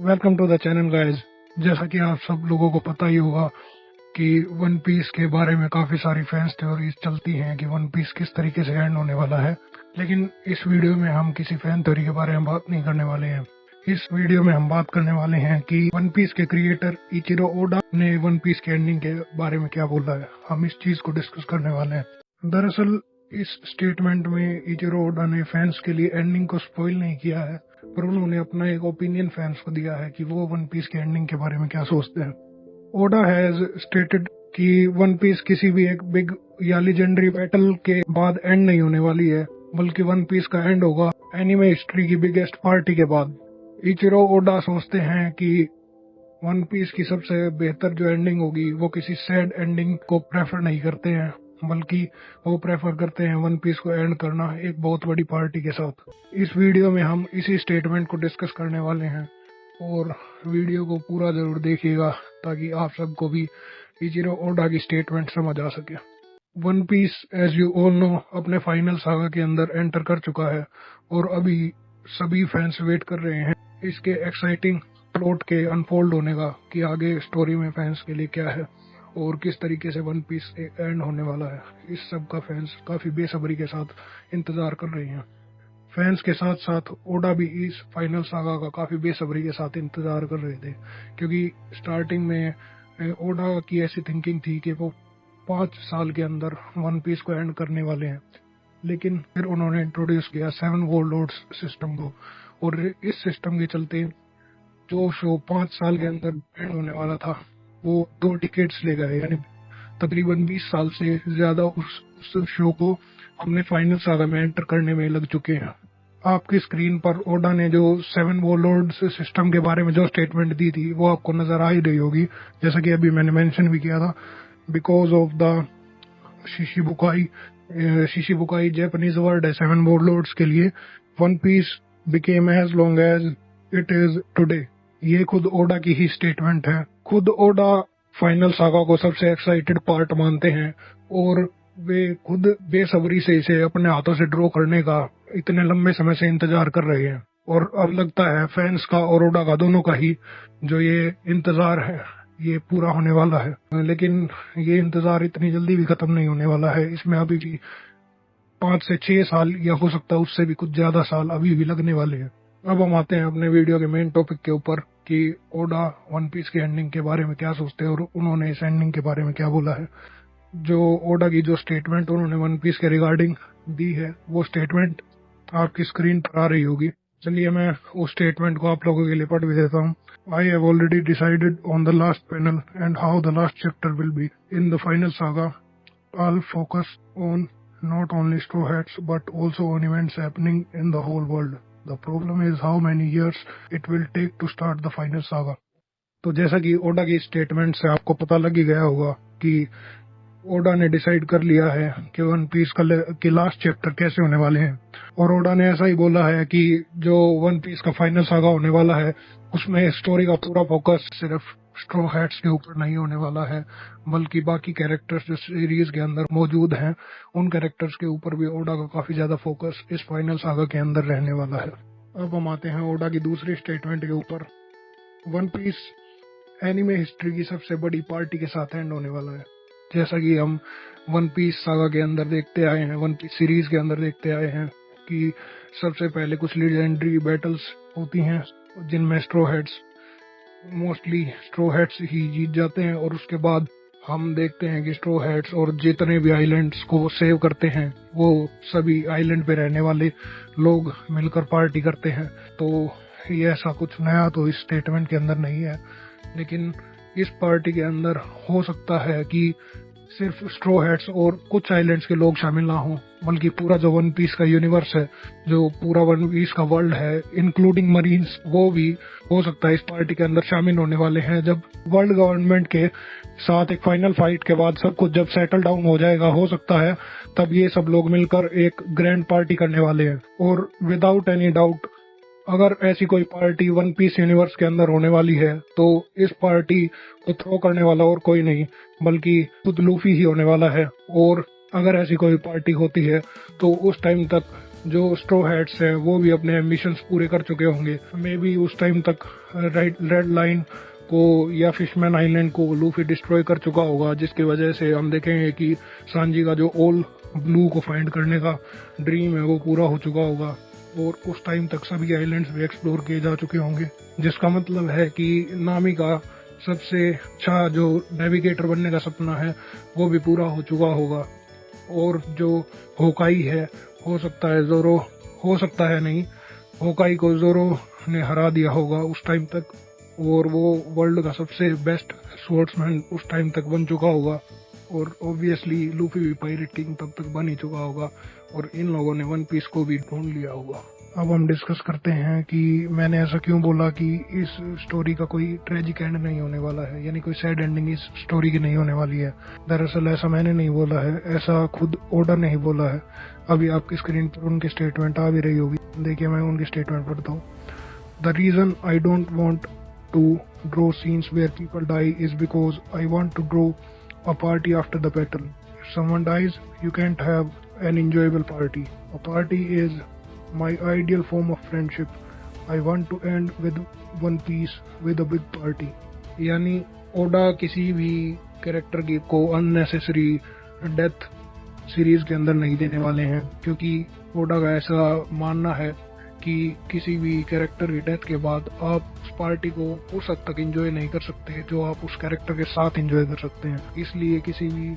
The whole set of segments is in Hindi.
Welcome to the channel guys. जैसा कि आप सब लोगों को पता ही होगा कि वन पीस के बारे में काफ़ी सारी फैंस थ्योरीज चलती हैं कि वन पीस किस तरीके से एंड होने वाला है। लेकिन इस वीडियो में हम किसी फैन थ्योरी के बारे में बात नहीं करने वाले हैं। इस वीडियो में हम बात करने वाले हैं कि वन पीस के क्रिएटर इचिरो ओडा ने वन पीस के एंडिंग के बारे में क्या बोला है। हम इस चीज़ को डिस्कस करने वाले हैं। दरअसल इस स्टेटमेंट में इचिरो ओडा ने फैंस के लिए एंडिंग को स्पॉइल नहीं किया है, पर उन्होंने अपना एक ओपिनियन फैंस को दिया है कि वो वन पीस के एंडिंग के बारे में क्या सोचते हैं। ओडा हैज स्टेटेड कि वन पीस किसी भी एक बिग या लेजेंडरी बैटल के बाद एंड नहीं होने वाली है, बल्कि वन पीस का एंड होगा एनिमे हिस्ट्री की बिगेस्ट पार्टी के बाद। इचिरो ओडा सोचते हैं कि वन पीस की सबसे बेहतर जो एंडिंग होगी वो किसी सैड एंडिंग को प्रेफर नहीं करते हैं, बल्कि वो प्रेफर करते हैं वन पीस को एंड करना एक बहुत बड़ी पार्टी के साथ। इस वीडियो में हम इसी स्टेटमेंट को डिस्कस करने वाले हैं और वीडियो को पूरा जरूर देखिएगा ताकि आप सबको भी इचिरो ओडा की स्टेटमेंट समझ आ सके। One Piece as you all know अपने फाइनल सागा के अंदर एंटर कर चुका है और अभी सभी फैंस वेट कर रहे हैं इसके एक्साइटिंग प्लॉट के अनफोल्ड होने का कि आगे स्टोरी में फैंस के लिए क्या है और किस तरीके से वन पीस एंड होने वाला है। इस सब का फैंस काफी बेसब्री के साथ इंतजार कर रहे हैं। फैंस के साथ साथ ओडा भी इस फाइनल सागा का काफी बेसब्री के साथ इंतजार कर रहे थे, क्योंकि स्टार्टिंग में ओडा की ऐसी थिंकिंग थी कि वो 5 साल के अंदर वन पीस को एंड करने वाले हैं। लेकिन फिर उन्होंने इंट्रोड्यूस किया 7 वॉरलॉर्ड्स सिस्टम को, और इस सिस्टम के चलते जो शो 5 साल के अंदर एंड होने वाला था वो 2 डिकेड्स ले गए, यानी तकरीबन 20 साल से ज्यादा उस शो को हमने फाइनल सागा में एंटर करने में लग चुके हैं। आपकी स्क्रीन पर ओडा ने जो 7 वॉरलॉर्ड्स सिस्टम के बारे में जो स्टेटमेंट दी थी वो आपको नजर आ ही रही होगी, जैसा कि अभी मैंने मेंशन भी किया था। Because of the Shichibukai Japanese word है 7 वॉरलॉर्ड्स के लिए। One Piece became as long as it is today. ये खुद ओडा की ही स्टेटमेंट है। खुद ओडा फाइनल सागा को सबसे एक्साइटेड पार्ट मानते हैं और वे खुद बेसब्री से इसे अपने हाथों से ड्रॉ करने का इतने लंबे समय से इंतजार कर रहे हैं। और अब लगता है फैंस का और ओडा का दोनों का ही जो ये इंतजार है ये पूरा होने वाला है। लेकिन ये इंतजार इतनी जल्दी भी खत्म नहीं होने वाला है। इसमें अभी भी 5 से 6 साल या हो सकता है उससे भी कुछ ज्यादा साल अभी भी लगने वाले हैं। अब हम आते हैं अपने वीडियो के मेन टॉपिक के ऊपर कि ओडा वन पीस की एंडिंग के बारे में क्या सोचते हैं और उन्होंने इस एंडिंग के बारे में क्या बोला है। जो ओडा की जो स्टेटमेंट उन्होंने वन पीस के रिगार्डिंग दी है वो स्टेटमेंट आपकी स्क्रीन पर आ रही होगी। चलिए मैं उस स्टेटमेंट को आप लोगों के लिए पढ़ भी देता हूँ। I have already decided on the last panel and how the last chapter will be in the final saga. I'll focus on not only Straw Hats but also on events happening in the whole world. The problem is how many years it will take to start the final saga. तो जैसा कि ओडा की स्टेटमेंट से आपको पता लग ही गया होगा कि ओडा ने डिसाइड कर लिया है कि वन पीस के लास्ट चैप्टर कैसे होने वाले हैं। और ओडा ने ऐसा ही बोला है कि जो वन पीस का फाइनल सागा होने वाला है उसमें स्टोरी का पूरा फोकस सिर्फ स्ट्रॉ हैट्स के ऊपर नहीं होने वाला है, बल्कि बाकी कैरेक्टर्स जो सीरीज के अंदर मौजूद हैं उन कैरेक्टर्स के ऊपर भी ओडा का काफी ज्यादा फोकस इस फाइनल सागा के अंदर रहने वाला है। अब हम आते हैं ओडा की दूसरी स्टेटमेंट के ऊपर। वन पीस एनिमे हिस्ट्री की सबसे बड़ी पार्टी के साथ एंड होने वाला है। जैसा कि हम वन पीस सागा के अंदर देखते आए हैं, वन पीस सीरीज के अंदर देखते आए हैं कि सबसे पहले कुछ लेजेंडरी बैटल्स होती हैं जिनमें मोस्टली स्ट्रो हैट्स ही जीत जाते हैं, और उसके बाद हम देखते हैं कि स्ट्रो हैट्स और जितने भी आइलैंड्स को सेव करते हैं वो सभी आइलैंड पे रहने वाले लोग मिलकर पार्टी करते हैं। तो ये ऐसा कुछ नया तो इस स्टेटमेंट के अंदर नहीं है, लेकिन इस पार्टी के अंदर हो सकता है कि सिर्फ स्ट्रो हैट्स और कुछ आइलैंड्स के लोग शामिल ना हों, बल्कि पूरा जो वन पीस का यूनिवर्स है, जो पूरा वन पीस का वर्ल्ड है इंक्लूडिंग मरीन्स, वो भी हो सकता है इस पार्टी के अंदर शामिल होने वाले हैं। जब वर्ल्ड गवर्नमेंट के साथ एक फाइनल फाइट के बाद सब कुछ जब सेटल डाउन हो जाएगा, हो सकता है तब ये सब लोग मिलकर एक ग्रैंड पार्टी करने वाले हैं। और विदाउट एनी डाउट अगर ऐसी कोई पार्टी वन पीस यूनिवर्स के अंदर होने वाली है तो इस पार्टी को थ्रो करने वाला और कोई नहीं बल्कि खुद लूफी ही होने वाला है। और अगर ऐसी कोई पार्टी होती है तो उस टाइम तक जो स्ट्रो हैट्स हैं वो भी अपने एम्बिशंस पूरे कर चुके होंगे। मे बी उस टाइम तक रेड लाइन को या फिशमैन आइलैंड को लूफी डिस्ट्रॉय कर चुका होगा, जिसकी वजह से हम देखेंगे कि सांजी का जो ओल ब्लू को फाइंड करने का ड्रीम है वो पूरा हो चुका होगा और उस टाइम तक सभी आइलैंड्स भी एक्सप्लोर किए जा चुके होंगे, जिसका मतलब है कि नामी का सबसे अच्छा जो नेविगेटर बनने का सपना है वो भी पूरा हो चुका होगा। और जो होकाई है, हो सकता है जोरो, हो सकता है नहीं, होकाई को जोरो ने हरा दिया होगा उस टाइम तक और वो वर्ल्ड का सबसे बेस्ट स्पोर्ट्समैन उस टाइम तक बन चुका होगा। और ऑब्वियसली लूफी भी पायरेट किंग तब तक बन ही चुका होगा और इन लोगों ने वन पीस को भी ढूंढ लिया होगा। अब हम डिस्कस करते हैं कि मैंने ऐसा क्यों बोला कि इस स्टोरी का कोई ट्रेजिक एंड नहीं होने वाला है, यानी कोई सैड एंडिंग इस स्टोरी की नहीं होने वाली है। दरअसल ऐसा मैंने नहीं बोला है, ऐसा खुद ओडा ने ही बोला है। अभी आपकी स्क्रीन पर उनकी स्टेटमेंट आ भी रही होगी, देखिए मैं उनकी स्टेटमेंट पढ़ता हूँ। The reason I don't want to draw scenes where people die is because I want to draw a party after the battle. If someone dies, you can't have an enjoyable party. A party is my ideal form of friendship. I want to end with one piece with a big party. यानी ओडा किसी भी कैरेक्टर की को अननेसेसरी डेथ सीरीज के अंदर नहीं देने वाले हैं, क्योंकि ओडा का ऐसा मानना है कि किसी भी कैरेक्टर की डेथ के बाद आप उस पार्टी को उस हद तक एंजॉय नहीं कर सकते जो आप उस कैरेक्टर के साथ एंजॉय कर सकते हैं। इसलिए किसी भी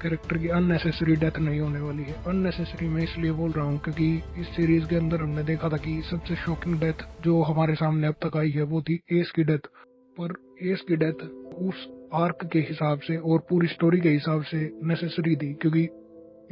कैरेक्टर की अननेसेसरी डेथ नहीं होने वाली है। अननेसेसरी मैं इसलिए बोल रहा हूँ क्योंकि इस सीरीज के अंदर हमने देखा था कि सबसे शॉकिंग डेथ जो हमारे सामने अब तक आई है वो थी एस की डेथ। पर एस की डेथ उस आर्क के हिसाब से और पूरी स्टोरी के हिसाब से नेसेसरी थी, क्योंकि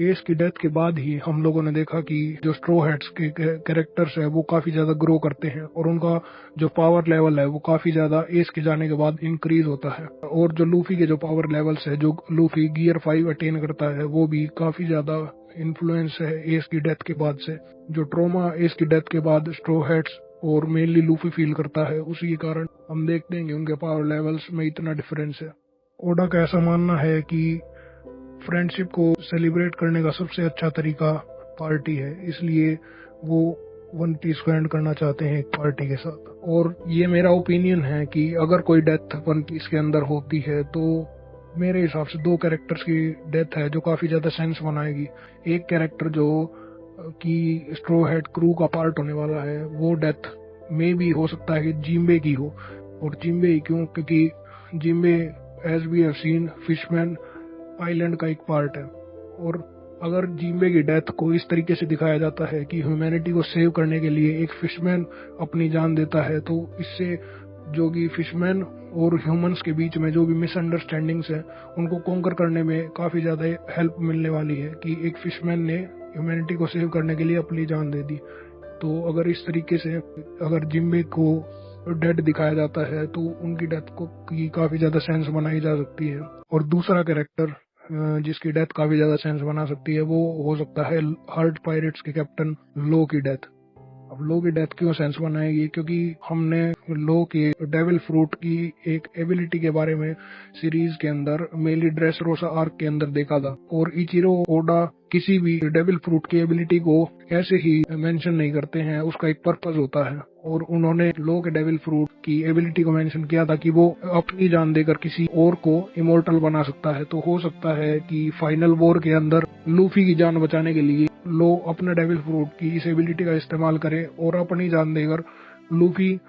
एस की डेथ के बाद ही हम लोगों ने देखा कि जो स्ट्रो हैट्स के कैरेक्टर्स है वो काफी ज्यादा ग्रो करते हैं और उनका जो पावर लेवल है वो काफी ज्यादा एस के जाने के बाद इंक्रीज होता है। और जो लूफी के जो पावर लेवल्स है, जो लूफी गियर 5 अटेन करता है, वो भी काफी ज्यादा इन्फ्लुएंस है एस की डेथ के बाद से। जो ट्रोमा एस की डेथ के बाद स्ट्रो हैट्स और मेनली लूफी फील करता है, उसी के कारण हम देखते हैं कि उनके पावर लेवल्स में इतना डिफरेंस है। ओडा का ऐसा मानना है कि फ्रेंडशिप को सेलिब्रेट करने का सबसे अच्छा तरीका पार्टी है, इसलिए वो वन पीस को एंड करना चाहते हैं एक पार्टी के साथ। और ये मेरा ओपिनियन है कि अगर कोई डेथ वन पीस के अंदर होती है तो मेरे हिसाब से दो कैरेक्टर्स की डेथ है जो काफी ज्यादा सेंस बनाएगी। एक कैरेक्टर जो कि स्ट्रो हैट क्रू का पार्ट होने वाला है, वो डेथ में भी हो सकता है कि जिम्बे की हो। और जिम्बे ही क्यों? क्योंकि Jinbe as we have seen Fishman Island का एक पार्ट है। और अगर जिम्बे की डेथ को इस तरीके से दिखाया जाता है कि ह्यूमैनिटी को सेव करने के लिए एक फिशमैन अपनी जान देता है, तो इससे जो कि फिशमैन और ह्यूमंस के बीच में जो भी मिसअंडरस्टैंडिंग्स है उनको कॉन्कर करने में काफी ज्यादा हेल्प मिलने वाली है कि एक फिशमैन ने ह्यूमैनिटी को सेव करने के लिए अपनी जान दे दी। तो अगर इस तरीके से अगर जिम्बे को डेड दिखाया जाता है तो उनकी डेथ को की काफी ज्यादा सेंस बनाई जा सकती है। और दूसरा कैरेक्टर जिसकी डेथ काफी ज्यादा सेंस बना सकती है वो हो सकता है हार्ट पायरेट्स के कैप्टन लो की डेथ। अब लो की डेथ क्यों सेंस बनाएगी? क्योंकि हमने लो के डेविल फ्रूट की एक एबिलिटी के बारे में सीरीज के अंदर मेली ड्रेस रोसा आर्क के अंदर देखा था, और इचिरो ओडा किसी भी डेविल फ्रूट की एबिलिटी को ऐसे ही मेंशन नहीं करते हैं, उसका एक पर्पस होता है। और उन्होंने लो के डेविल फ्रूट की एबिलिटी को मेंशन किया था कि वो अपनी जान देकर किसी और को इमोर्टल बना सकता है। तो हो सकता है कि फाइनल वॉर के अंदर लूफी की जान बचाने के लिए लो अपने डेविल फ्रूट की इस एबिलिटी का इस्तेमाल करे और अपनी जान देकर लूफी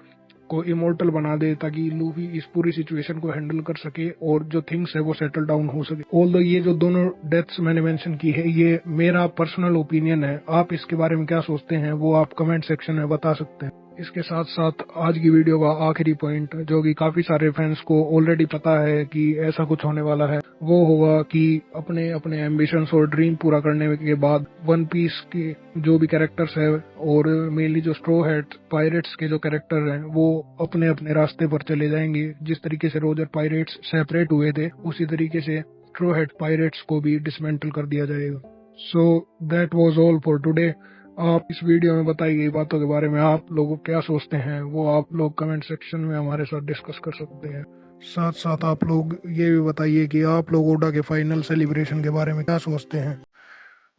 को इमोर्टल बना दे, ताकि लूफी इस पूरी सिचुएशन को हैंडल कर सके और जो थिंग्स है वो सेटल डाउन हो सके। ऑल्दो ये जो दोनों डेथ्स मैंने मेंशन की है ये मेरा पर्सनल ओपिनियन है, आप इसके बारे में क्या सोचते हैं वो आप कमेंट सेक्शन में बता सकते हैं। इसके साथ साथ आज की वीडियो का आखिरी पॉइंट, जो कि काफी सारे फैंस को ऑलरेडी पता है कि ऐसा कुछ होने वाला है, वो होगा कि अपने अपने एम्बिशंस और ड्रीम पूरा करने के बाद वन पीस के जो भी कैरेक्टर्स है और मेनली जो स्ट्रो हैट पायरेट्स के जो कैरेक्टर हैं वो अपने अपने रास्ते पर चले जाएंगे। जिस तरीके से रोजर पायरेट्स सेपरेट हुए थे उसी तरीके से स्ट्रो हैट पायरेट्स को भी डिसमेंटल कर दिया जाएगा। So that was all for today. आप इस वीडियो में बताई गई बातों के बारे में आप लोग क्या सोचते हैं वो आप लोग कमेंट सेक्शन में हमारे साथ डिस्कस कर सकते हैं। साथ साथ आप लोग ये भी बताइए कि आप लोग ओडा के फाइनल सेलिब्रेशन के बारे में क्या सोचते हैं।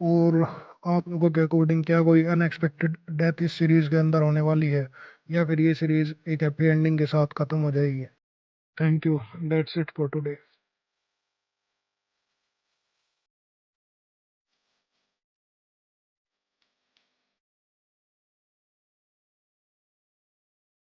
और आप लोगों के अकॉर्डिंग क्या कोई अनएक्सपेक्टेड डेथ इस सीरीज के अंदर होने वाली है, या फिर ये सीरीज एक हैप्पी एंडिंग के साथ खत्म हो जाएगी? Thank you, that's it for today.